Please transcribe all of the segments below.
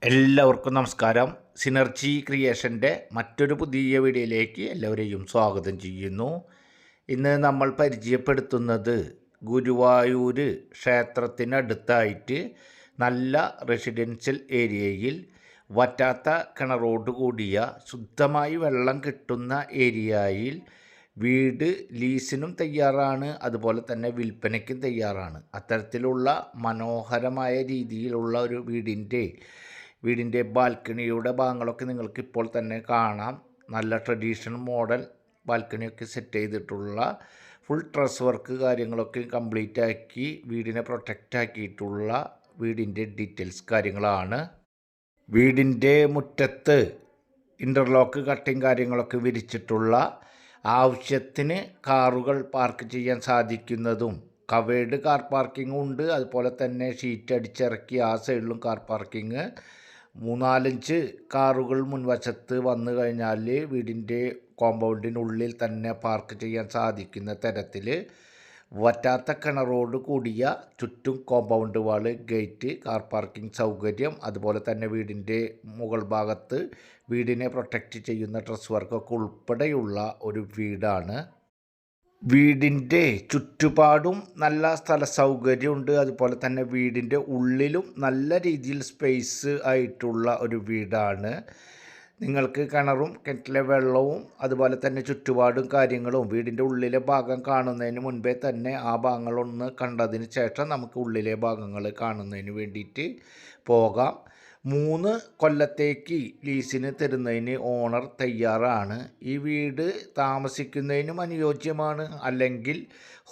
എല്ലാവർക്കും നമസ്കാരം. സിനർജി ക്രിയേഷൻ്റെ മറ്റൊരു പുതിയ വീഡിയോയിലേക്ക് എല്ലാവരെയും സ്വാഗതം ചെയ്യുന്നു. ഇന്ന് നമ്മൾ പരിചയപ്പെടുത്തുന്നത് ഗുരുവായൂർ ക്ഷേത്രത്തിനടുത്തായിട്ട് നല്ല റെസിഡൻഷ്യൽ ഏരിയയിൽ വറ്റാത്ത കിണറോട് കൂടിയ ശുദ്ധമായി വെള്ളം കിട്ടുന്ന ഏരിയയിൽ വീട് ലീസിനും തയ്യാറാണ്, അതുപോലെ തന്നെ വിൽപ്പനയ്ക്കും തയ്യാറാണ്. അത്തരത്തിലുള്ള മനോഹരമായ രീതിയിലുള്ള ഒരു വീടിൻ്റെ ബാൽക്കണിയുടെ ഭാഗങ്ങളൊക്കെ നിങ്ങൾക്ക് ഇപ്പോൾ തന്നെ കാണാം. നല്ല ട്രഡീഷണൽ മോഡൽ ബാൽക്കണിയൊക്കെ സെറ്റ് ചെയ്തിട്ടുള്ള ഫുൾ ട്രസ് വർക്ക് കാര്യങ്ങളൊക്കെ കംപ്ലീറ്റ് ആക്കി വീടിനെ പ്രൊട്ടക്റ്റ് ആക്കിയിട്ടുള്ള വീടിൻ്റെ ഡീറ്റെയിൽസ് കാര്യങ്ങളാണ്. വീടിൻ്റെ മുറ്റത്ത് ഇൻ്റർലോക്ക് കട്ടിങ് കാര്യങ്ങളൊക്കെ വിരിച്ചിട്ടുള്ള ആവശ്യത്തിന് കാറുകൾ പാർക്ക് ചെയ്യാൻ സാധിക്കുന്നതും കവേർഡ് കാർ പാർക്കിംഗ് ഉണ്ട്. അതുപോലെ തന്നെ ഷീറ്റ് അടിച്ചിറക്കി ആ സൈഡിലും കാർ പാർക്കിങ്. 3-4 കാറുകൾ മുൻവശത്ത് വന്നു കഴിഞ്ഞാൽ വീടിൻ്റെ കോമ്പൗണ്ടിനുള്ളിൽ തന്നെ പാർക്ക് ചെയ്യാൻ സാധിക്കുന്ന തരത്തിൽ വറ്റാത്ത കിണറോട് കൂടിയ ചുറ്റും കോമ്പൗണ്ട് വാള്, ഗേറ്റ്, കാർ പാർക്കിംഗ് സൗകര്യം, അതുപോലെ തന്നെ വീടിൻ്റെ മുകൾ ഭാഗത്ത് വീടിനെ പ്രൊട്ടക്റ്റ് ചെയ്യുന്ന ഡ്രസ് വർക്കൊക്കെ ഉൾപ്പെടെയുള്ള ഒരു വീടാണ്. വീടിൻ്റെ ചുറ്റുപാടും നല്ല സ്ഥല സൗകര്യമുണ്ട്. അതുപോലെ തന്നെ വീടിൻ്റെ ഉള്ളിലും നല്ല രീതിയിൽ സ്പേസ് ആയിട്ടുള്ള ഒരു വീടാണ്. നിങ്ങൾക്ക് കിണറും കിണറ്റിലെ വെള്ളവും അതുപോലെ തന്നെ ചുറ്റുപാടും കാര്യങ്ങളും വീടിൻ്റെ ഉള്ളിലെ ഭാഗം കാണുന്നതിന് മുൻപേ തന്നെ ആ ഭാഗങ്ങളൊന്ന് കണ്ടതിന് ശേഷം നമുക്ക് ഉള്ളിലെ ഭാഗങ്ങൾ കാണുന്നതിന് വേണ്ടിയിട്ട് പോകാം. 3 കൊല്ലത്തേക്ക് ലീസിന് തരുന്നതിന് ഓണർ തയ്യാറാണ്. ഈ വീട് താമസിക്കുന്നതിനും അനുയോജ്യമാണ്. അല്ലെങ്കിൽ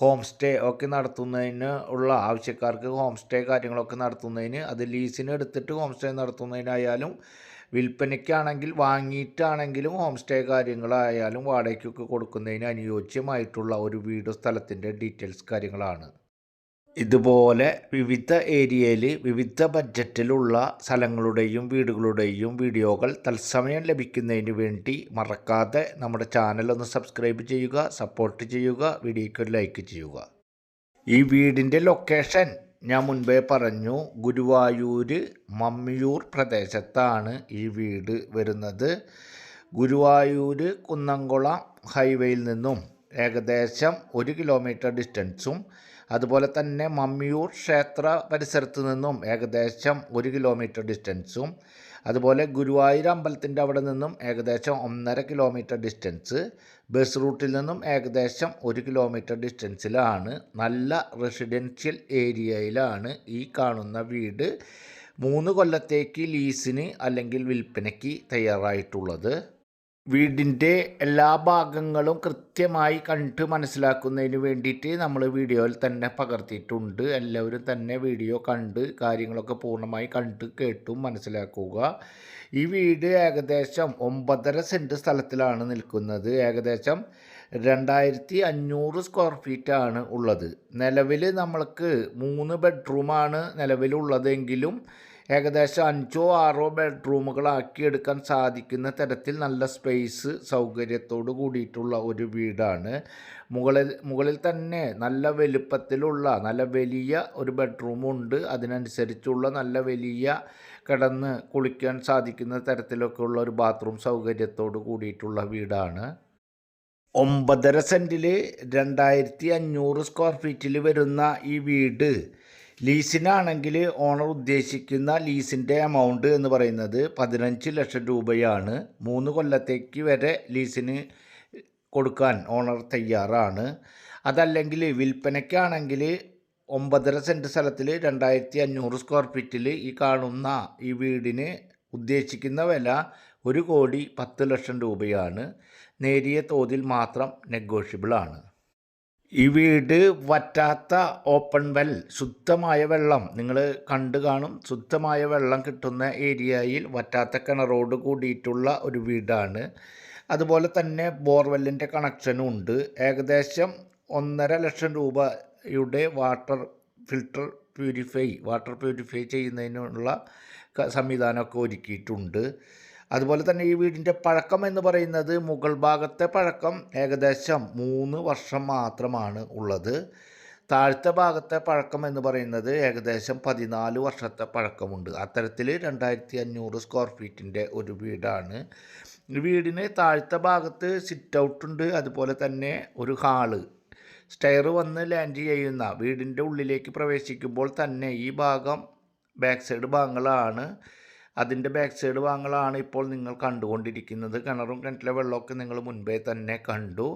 ഹോം സ്റ്റേ ഒക്കെ നടത്തുന്നതിന് ഉള്ള ആവശ്യക്കാർക്ക് ഹോം സ്റ്റേ കാര്യങ്ങളൊക്കെ നടത്തുന്നതിന്, അത് ലീസിന് എടുത്തിട്ട് ഹോം സ്റ്റേ നടത്തുന്നതിനായാലും വിൽപ്പനയ്ക്കാണെങ്കിൽ വാങ്ങിയിട്ടാണെങ്കിലും ഹോം സ്റ്റേ കാര്യങ്ങളായാലും വാടകയ്ക്കൊക്കെ കൊടുക്കുന്നതിന് അനുയോജ്യമായിട്ടുള്ള ഒരു വീട് സ്ഥലത്തിൻ്റെ ഡീറ്റെയിൽസ് കാര്യങ്ങളാണ്. ഇതുപോലെ വിവിധ ഏരിയയിൽ വിവിധ ബഡ്ജറ്റിലുള്ള സ്ഥലങ്ങളുടെയും വീടുകളുടെയും വീഡിയോകൾ തത്സമയം ലഭിക്കുന്നതിന് വേണ്ടി മറക്കാതെ നമ്മുടെ ചാനൽ ഒന്ന് സബ്സ്ക്രൈബ് ചെയ്യുക, സപ്പോർട്ട് ചെയ്യുക, വീഡിയോയ്ക്ക് ഒരു ലൈക്ക് ചെയ്യുക. ഈ വീടിൻ്റെ ലൊക്കേഷൻ ഞാൻ മുൻപേ പറഞ്ഞു, ഗുരുവായൂർ മമ്മിയൂർ പ്രദേശത്താണ് ഈ വീട് വരുന്നത്. ഗുരുവായൂർ കുന്നംകുളം ഹൈവേയിൽ നിന്നും ഏകദേശം 1 കിലോമീറ്റർ ഡിസ്റ്റൻസും, അതുപോലെ തന്നെ മമ്മിയൂർ ക്ഷേത്ര പരിസരത്ത് നിന്നും ഏകദേശം 1 കിലോമീറ്റർ ഡിസ്റ്റൻസും, അതുപോലെ ഗുരുവായൂർ അമ്പലത്തിൻ്റെ അവിടെ നിന്നും ഏകദേശം 1.5 കിലോമീറ്റർ ഡിസ്റ്റൻസ്, ബസ് റൂട്ടിൽ നിന്നും ഏകദേശം 1 കിലോമീറ്റർ ഡിസ്റ്റൻസിലാണ്. നല്ല റെസിഡൻഷ്യൽ ഏരിയയിലാണ് ഈ കാണുന്ന വീട് 3 കൊല്ലത്തേക്ക് ലീസിന് അല്ലെങ്കിൽ വിൽപ്പനയ്ക്ക് തയ്യാറായിട്ടുള്ളത്. വീടിൻ്റെ എല്ലാ ഭാഗങ്ങളും കൃത്യമായി കണ്ട് മനസ്സിലാക്കുന്നതിന് വേണ്ടിയിട്ട് നമ്മൾ വീഡിയോയിൽ തന്നെ പകർത്തിയിട്ടുണ്ട്. എല്ലാവരും തന്നെ വീഡിയോ കണ്ട് കാര്യങ്ങളൊക്കെ പൂർണ്ണമായി കണ്ട് കേട്ടും മനസ്സിലാക്കുക. ഈ വീട് ഏകദേശം 9.5 സെൻറ്റ് സ്ഥലത്തിലാണ് നിൽക്കുന്നത്. ഏകദേശം 2500 സ്ക്വയർ ഫീറ്റാണ് ഉള്ളത്. നിലവിൽ നമ്മൾക്ക് 3 ബെഡ്റൂമാണ് നിലവിലുള്ളതെങ്കിലും ഏകദേശം 5-6 ബെഡ്റൂമുകളാക്കി എടുക്കാൻ സാധിക്കുന്ന തരത്തിൽ നല്ല സ്പേസ് സൗകര്യത്തോട് കൂടിയിട്ടുള്ള ഒരു വീടാണ്. മുകളിൽ തന്നെ നല്ല വലുപ്പത്തിലുള്ള നല്ല വലിയ ഒരു ബെഡ്റൂമുണ്ട്. അതിനനുസരിച്ചുള്ള നല്ല വലിയ കിടന്ന് കുളിക്കാൻ സാധിക്കുന്ന തരത്തിലൊക്കെ ഉള്ള ഒരു ബാത്റൂം സൗകര്യത്തോട് കൂടിയിട്ടുള്ള വീടാണ്. 9.5 സെൻറ്റിൽ 2500 സ്ക്വയർ ഫീറ്റിൽ വരുന്ന ഈ വീട് ലീസിനാണെങ്കിൽ ഓണർ ഉദ്ദേശിക്കുന്ന ലീസിൻ്റെ എമൗണ്ട് എന്ന് പറയുന്നത് 15 ലക്ഷം രൂപയാണ്. 3 കൊല്ലത്തേക്ക് വരെ ലീസിന് കൊടുക്കാൻ ഓണർ തയ്യാറാണ്. അതല്ലെങ്കിൽ വിൽപ്പനയ്ക്കാണെങ്കിൽ 9.5 സെൻറ്റ് സ്ഥലത്തിൽ 2500 സ്ക്വയർ ഫീറ്റിൽ ഈ കാണുന്ന ഈ വീടിന് ഉദ്ദേശിക്കുന്ന വില 1,10 ലക്ഷം രൂപയാണ്. നേരിയ തോതിൽ മാത്രം നെഗോഷ്യബിളാണ്. ഈ വീട് വറ്റാത്ത ഓപ്പൺ വെൽ, ശുദ്ധമായ വെള്ളം നിങ്ങൾ കണ്ടു കാണും. ശുദ്ധമായ വെള്ളം കിട്ടുന്ന ഏരിയയിൽ വറ്റാത്ത കിണറോട് കൂടിയിട്ടുള്ള ഒരു വീടാണ്. അതുപോലെ തന്നെ ബോർവെല്ലിൻ്റെ കണക്ഷനും ഉണ്ട്. ഏകദേശം 1.5 ലക്ഷം രൂപയുടെ വാട്ടർ പ്യൂരിഫൈ ചെയ്യുന്നതിനുള്ള സംവിധാനമൊക്കെ ഒരുക്കിയിട്ടുണ്ട്. അതുപോലെ തന്നെ ഈ വീടിൻ്റെ പഴക്കം എന്ന് പറയുന്നത് മുകൾ ഭാഗത്തെ പഴക്കം ഏകദേശം 3 വർഷം മാത്രമാണ് ഉള്ളത്. താഴത്തെ ഭാഗത്തെ പഴക്കം എന്ന് പറയുന്നത് ഏകദേശം 14 വർഷത്തെ പഴക്കമുണ്ട്. അത്തരത്തിൽ 2500 സ്ക്വയർ ഫീറ്റിൻ്റെ ഒരു വീടാണ്. വീടിന് താഴത്തെ ഭാഗത്ത് സിറ്റ് ഔട്ടുണ്ട്, അതുപോലെ തന്നെ ഒരു ഹാള്, സ്റ്റെയർ വന്ന് ലാൻഡ് ചെയ്യുന്ന വീടിൻ്റെ ഉള്ളിലേക്ക് പ്രവേശിക്കുമ്പോൾ തന്നെ ഈ ഭാഗം ബാക്ക് സൈഡ് ഭാഗങ്ങളാണ്. അതിൻ്റെ ബാക്ക് സൈഡ് ഭാഗങ്ങളാണ് ഇപ്പോൾ നിങ്ങൾ കണ്ടുകൊണ്ടിരിക്കുന്നത്. കിണറും കിണറ്റിലെ വെള്ളമൊക്കെ നിങ്ങൾ മുൻപേ തന്നെ കണ്ടു.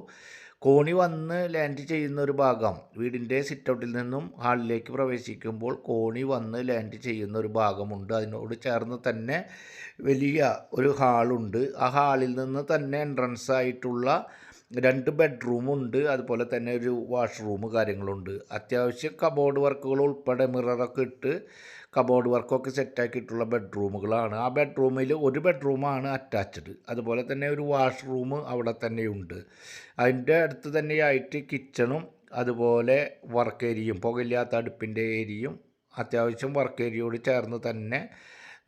കോണി വന്ന് ലാൻഡ് ചെയ്യുന്ന ഒരു ഭാഗം, വീടിൻ്റെ സിറ്റൗട്ടിൽ നിന്നും ഹാളിലേക്ക് പ്രവേശിക്കുമ്പോൾ കോണി വന്ന് ലാൻഡ് ചെയ്യുന്ന ഒരു ഭാഗമുണ്ട്. അതിനോട് ചേർന്ന് തന്നെ വലിയ ഒരു ഹാളുണ്ട്. ആ ഹാളിൽ നിന്ന് തന്നെ എൻട്രൻസ് ആയിട്ടുള്ള 2 ബെഡ്റൂമുണ്ട്, അതുപോലെ തന്നെ ഒരു വാഷ്റൂം കാര്യങ്ങളുണ്ട്. അത്യാവശ്യം കബോർഡ് വർക്കുകൾ ഉൾപ്പെടെ മിററൊക്കെ ഇട്ട് കബോർഡ് വർക്കൊക്കെ സെറ്റാക്കിയിട്ടുള്ള ബെഡ്റൂമുകളാണ്. ആ ബെഡ്റൂമിൽ ഒരു ബെഡ്റൂമാണ് അറ്റാച്ച്ഡ്, അതുപോലെ തന്നെ ഒരു വാഷ്റൂം അവിടെ തന്നെയുണ്ട്. അതിൻ്റെ അടുത്ത് തന്നെയായിട്ട് കിച്ചണും അതുപോലെ വർക്ക് ഏരിയയും, പുകയില്ലാത്ത അടുപ്പിൻ്റെ ഏരിയയും അത്യാവശ്യം വർക്ക് ഏരിയയോട് ചേർന്ന് തന്നെ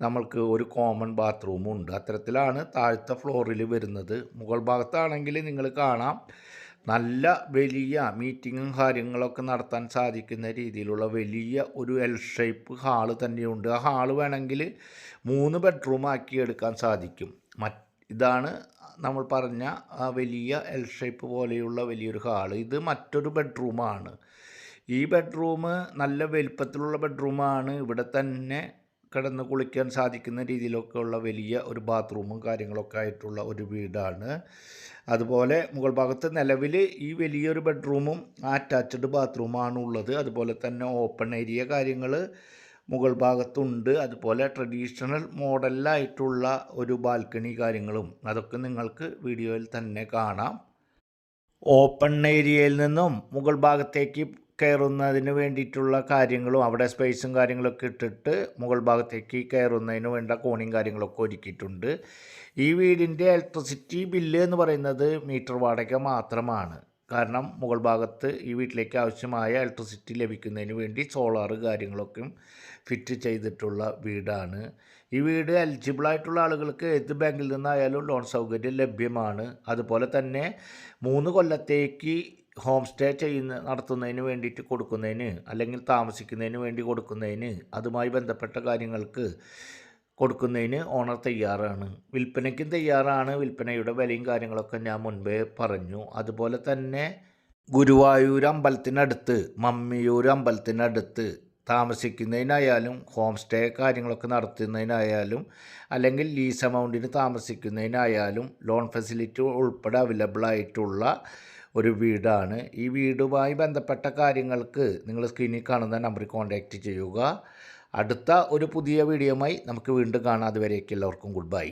നമ്മൾക്ക് ഒരു കോമൺ ബാത്റൂമും ഉണ്ട്. അത്തരത്തിലാണ് താഴത്തെ ഫ്ലോറിൽ വരുന്നത്. മുകൾ ഭാഗത്താണെങ്കിൽ നിങ്ങൾ കാണാം, നല്ല വലിയ മീറ്റിങ്ങും കാര്യങ്ങളൊക്കെ നടത്താൻ സാധിക്കുന്ന രീതിയിലുള്ള വലിയ ഒരു എൽ ഷേപ്പ് ഹാള് തന്നെയുണ്ട്. ആ ഹാള് വേണമെങ്കിൽ 3 ബെഡ്റൂം ആക്കി എടുക്കാൻ സാധിക്കും. ഇതാണ് നമ്മൾ പറഞ്ഞ ആ വലിയ എൽ ഷേപ്പ് പോലെയുള്ള വലിയൊരു ഹാള്. ഇത് മറ്റൊരു ബെഡ്റൂമാണ്. ഈ ബെഡ്റൂം നല്ല വലിപ്പത്തിലുള്ള ബെഡ്റൂമാണ്. ഇവിടെ തന്നെ കിടന്ന് കുളിക്കാൻ സാധിക്കുന്ന രീതിയിലൊക്കെ ഉള്ള വലിയ ഒരു ബാത്റൂമും കാര്യങ്ങളൊക്കെ ആയിട്ടുള്ള ഒരു വീടാണ്. അതുപോലെ മുകൾ ഭാഗത്ത് നിലവിൽ ഈ വലിയൊരു ബെഡ്റൂമും അറ്റാച്ച്ഡ് ബാത്റൂമാണ് ഉള്ളത്. അതുപോലെ തന്നെ ഓപ്പൺ ഏരിയ കാര്യങ്ങൾ മുകൾ ഭാഗത്തുണ്ട്. അതുപോലെ ട്രഡീഷണൽ മോഡലായിട്ടുള്ള ഒരു ബാൽക്കണി കാര്യങ്ങളും അതൊക്കെ നിങ്ങൾക്ക് വീഡിയോയിൽ തന്നെ കാണാം. ഓപ്പൺ ഏരിയയിൽ നിന്നും മുകൾ ഭാഗത്തേക്ക് കയറുന്നതിന് വേണ്ടിയിട്ടുള്ള കാര്യങ്ങളും അവിടെ സ്പേസും കാര്യങ്ങളൊക്കെ ഇട്ടിട്ട് മുകൾ ഭാഗത്തേക്ക് കയറുന്നതിന് വേണ്ട കോണിയും കാര്യങ്ങളൊക്കെ ഒരുക്കിയിട്ടുണ്ട്. ഈ വീടിൻ്റെ ഇലക്ട്രിസിറ്റി ബില്ല് എന്ന് പറയുന്നത് മീറ്റർ വാടക മാത്രമാണ്. കാരണം മുകൾ ഭാഗത്ത് ഈ വീട്ടിലേക്ക് ആവശ്യമായ ഇലക്ട്രിസിറ്റി ലഭിക്കുന്നതിന് വേണ്ടി സോളാർ കാര്യങ്ങളൊക്കെ ഫിറ്റ് ചെയ്തിട്ടുള്ള വീടാണ്. ഈ വീട് എലിജിബിളായിട്ടുള്ള ആളുകൾക്ക് ഏത് ബാങ്കിൽ നിന്നായാലും ലോൺ സൗകര്യം ലഭ്യമാണ്. അതുപോലെ തന്നെ 3 കൊല്ലത്തേക്ക് ഹോം സ്റ്റേ നടത്തുന്നതിന് വേണ്ടിയിട്ട് കൊടുക്കുന്നതിന്, അല്ലെങ്കിൽ താമസിക്കുന്നതിന് വേണ്ടി കൊടുക്കുന്നതിന്, അതുമായി ബന്ധപ്പെട്ട കാര്യങ്ങൾക്ക് കൊടുക്കുന്നതിന് ഓണർ തയ്യാറാണ്. വിൽപ്പനയ്ക്കും തയ്യാറാണ്. വിൽപ്പനയുടെ വിലയും കാര്യങ്ങളൊക്കെ ഞാൻ മുൻപേ പറഞ്ഞു. അതുപോലെ തന്നെ ഗുരുവായൂർ അമ്പലത്തിനടുത്ത്, മമ്മിയൂർ അമ്പലത്തിനടുത്ത് താമസിക്കുന്നതിനായാലും ഹോം സ്റ്റേ കാര്യങ്ങളൊക്കെ നടത്തുന്നതിനായാലും അല്ലെങ്കിൽ ലീസ് എമൗണ്ടിന് താമസിക്കുന്നതിനായാലും ലോൺ ഫെസിലിറ്റി ഉൾപ്പെടെ അവൈലബിൾ ആയിട്ടുള്ള ഒരു വീടാണ്. ഈ വീടുമായി ബന്ധപ്പെട്ട കാര്യങ്ങൾക്ക് നിങ്ങൾ സ്ക്രീനിൽ കാണുന്ന നമ്പറിൽ കോൺടാക്റ്റ് ചെയ്യുക. അടുത്ത ഒരു പുതിയ വീഡിയോയുമായി നമുക്ക് വീണ്ടും കാണാം. അതുവരേക്കും എല്ലാവർക്കും ഗുഡ് ബൈ.